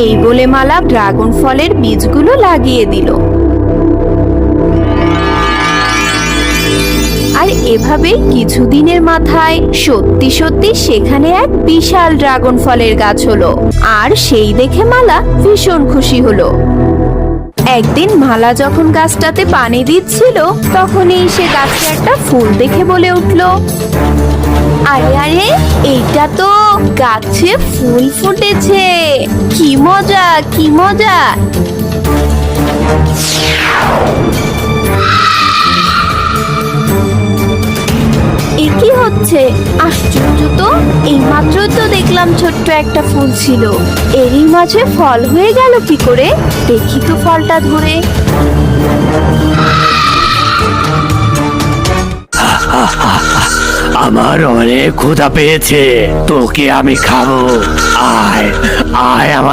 এই বলে মালা ড্রাগন ফলের বীজগুলো লাগিয়ে দিল। আর এভাবেই কিছুদিনের মাথায় সত্যি সত্যি সেখানে এক বিশাল ড্রাগন ফলের গাছ হলো। আর সেই দেখে মালা ভীষণ খুশি হলো। একদিন মালা যখন গাছটাতে পানি দিচ্ছিল, তখনই সে গাছে একটা ফুল দেখে বলে উঠলো, আরে আরে, এইটা তো গাছে ফুল ফুটেছে, কি মজা কি মজা। এ কি হচ্ছে? আশ্চর্য তো, এইমাত্র তো দেখলাম ছোট্ট একটা ফুল ছিল, এরই মাঝে ফল হয়ে গেল কি করে? দেখি তো ফলটা ধরে। আমার অনেক ক্ষুধা পেয়েছে, তোকে আমি খাবো। আয় আয় আমার